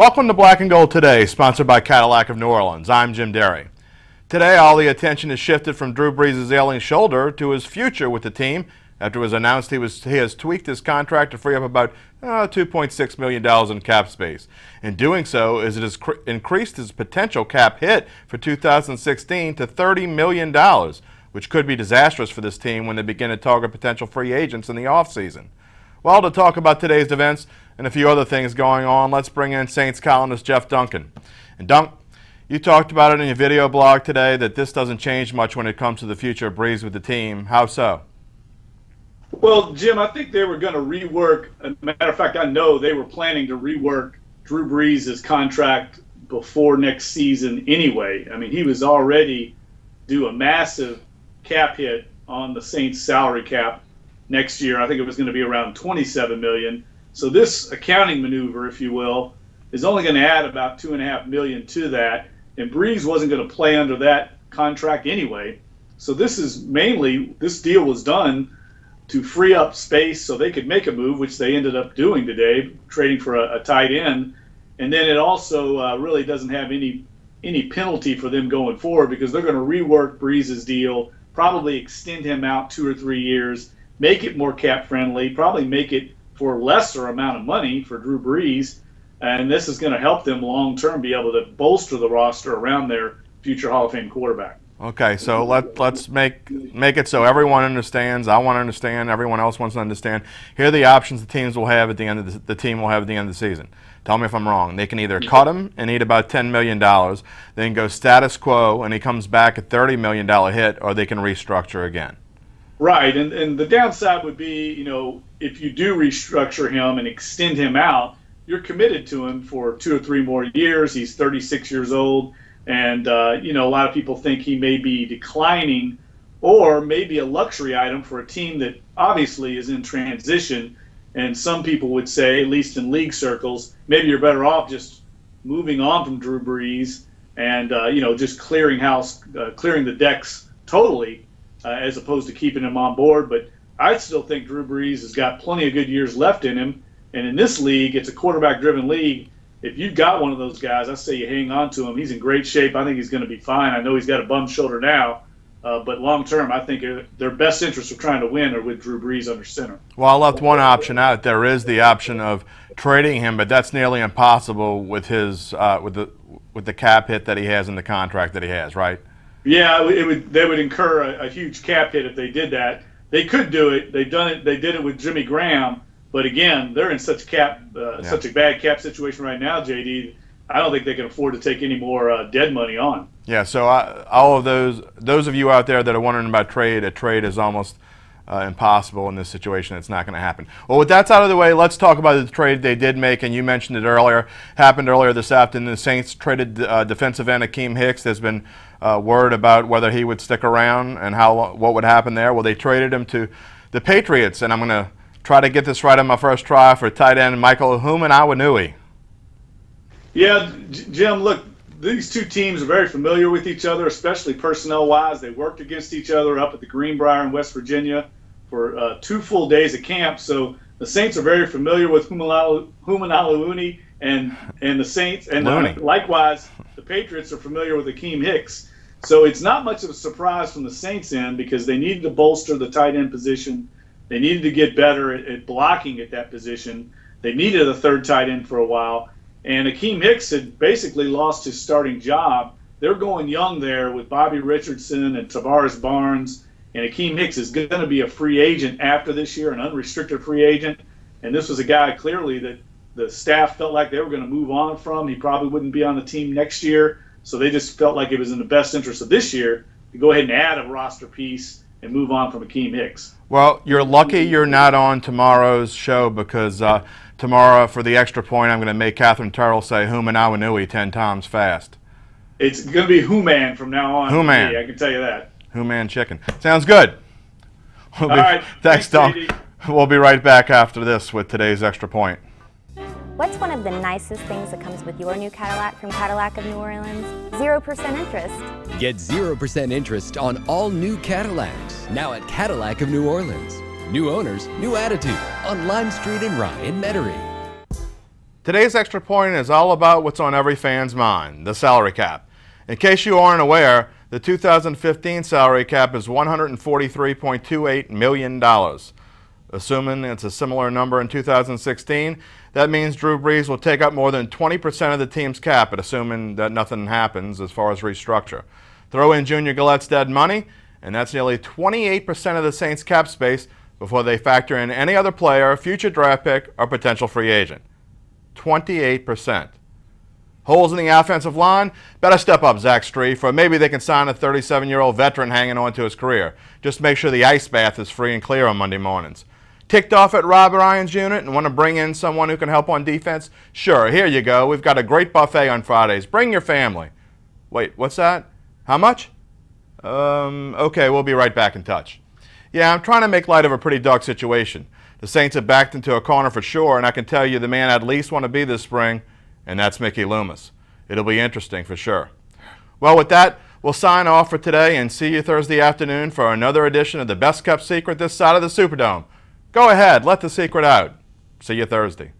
Welcome to Black and Gold Today, sponsored by Cadillac of New Orleans. I'm Jim Derry. Today, all the attention is shifted from Drew Brees' ailing shoulder to his future with the team after it was announced he has tweaked his contract to free up about $2.6 million in cap space. In doing so, it has increased his potential cap hit for 2016 to $30 million, which could be disastrous for this team when they begin to target potential free agents in the offseason. Well, to talk about today's events and a few other things going on, let's bring in Saints columnist Jeff Duncan. And Dunk, you talked about it in your video blog today that this doesn't change much when it comes to the future of Brees with the team. How so? Well, Jim, I think they were going to rework. As a matter of fact, I know they were planning to rework Drew Brees' contract before next season anyway. I mean, he was already due a massive cap hit on the Saints salary cap next year. I think it was going to be around $27 million. So this accounting maneuver, if you will, is only going to add about $2.5 million to that. And Brees wasn't going to play under that contract anyway. So this deal was done to free up space so they could make a move, which they ended up doing today, trading for a tight end. And then it also really doesn't have any penalty for them going forward because they're going to rework Brees' deal, probably extend him out 2 or 3 years, make it more cap friendly, probably make it for a lesser amount of money for Drew Brees. And this is going to help them long term be able to bolster the roster around their future Hall of Fame quarterback. Okay, so let's make it so everyone understands. I want to understand. Everyone else wants to understand. Here are the options the teams will have at the end of the team will have at the end of the season. Tell me if I'm wrong. They can either cut him and eat about $10 million, then go status quo and he comes back at $30 million hit, or they can restructure again. Right, and the downside would be, if you do restructure him and extend him out, you're committed to him for 2 or 3 more years. He's 36 years old, and a lot of people think he may be declining, or maybe a luxury item for a team that obviously is in transition. And some people would say, at least in league circles, maybe you're better off just moving on from Drew Brees and just clearing the decks totally. As opposed to keeping him on board. But I still think Drew Brees has got plenty of good years left in him. And in this league, it's a quarterback-driven league. If you've got one of those guys, I say you hang on to him. He's in great shape. I think he's going to be fine. I know he's got a bum shoulder now. But long-term, I think their best interests of trying to win are with Drew Brees under center. Well, I left one option out. There is the option of trading him, but that's nearly impossible with his with the cap hit that he has in the contract that he has, right? Yeah, they would incur a huge cap hit if they did that. They could do it. They've done it. They did it with Jimmy Graham, but again, they're in such a bad cap situation right now, JD. I don't think they can afford to take any more dead money on. Yeah. So all of those of you out there that are wondering about trade, a trade is almost impossible in this situation. It's not going to happen. Well, with that out of the way, let's talk about the trade they did make, and you mentioned it earlier. Happened earlier this afternoon. The Saints traded defensive end Akeem Hicks. There's been word about whether he would stick around and what would happen there. Well, they traded him to the Patriots, and I'm going to try to get this right on my first try for tight end Michael Human-Awanui. Yeah, Jim, look, these two teams are very familiar with each other, especially personnel-wise. They worked against each other up at the Greenbrier in West Virginia for 2 full days of camp. So the Saints are very familiar with Human-Awanui and the Saints, and likewise, the Patriots are familiar with Akeem Hicks. So it's not much of a surprise from the Saints end because they needed to bolster the tight end position. They needed to get better at blocking at that position. They needed a third tight end for a while. And Akeem Hicks had basically lost his starting job. They're going young there with Bobby Richardson and Tavares Barnes. And Akeem Hicks is going to be a free agent after this year, an unrestricted free agent. And this was a guy clearly that the staff felt like they were going to move on from. He probably wouldn't be on the team next year. So they just felt like it was in the best interest of this year to go ahead and add a roster piece and move on from Akeem Hicks. Well, you're lucky you're not on tomorrow's show because tomorrow, for the extra point, I'm going to make Catherine Turrell say Human-Awanui 10 times fast. It's going to be Human from now on. Human. I can tell you that. Human chicken. Sounds good. All right. Thanks, Don. We'll be right back after this with today's extra point. What's one of the nicest things that comes with your new Cadillac from Cadillac of New Orleans? 0% interest. Get 0% interest on all new Cadillacs, now at Cadillac of New Orleans. New owners, new attitude, on Lime Street in Rye in Metairie. Today's Extra Point is all about what's on every fan's mind, the salary cap. In case you aren't aware, the 2015 salary cap is $143.28 million. Assuming it's a similar number in 2016, that means Drew Brees will take up more than 20% of the team's cap, assuming that nothing happens as far as restructure. Throw in Junior Gallette's dead money, and that's nearly 28% of the Saints' cap space before they factor in any other player, future draft pick, or potential free agent. 28%. Holes in the offensive line? Better step up, Zach Strief, or maybe they can sign a 37-year-old veteran hanging on to his career. Just make sure the ice bath is free and clear on Monday mornings. Ticked off at Rob Ryan's unit and want to bring in someone who can help on defense? Sure, here you go. We've got a great buffet on Fridays. Bring your family. Wait, what's that? How much? Okay, we'll be right back in touch. Yeah, I'm trying to make light of a pretty dark situation. The Saints have backed into a corner for sure, and I can tell you the man I'd least want to be this spring, and that's Mickey Loomis. It'll be interesting for sure. Well, with that, we'll sign off for today and see you Thursday afternoon for another edition of the best kept secret this side of the Superdome. Go ahead, let the secret out. See you Thursday.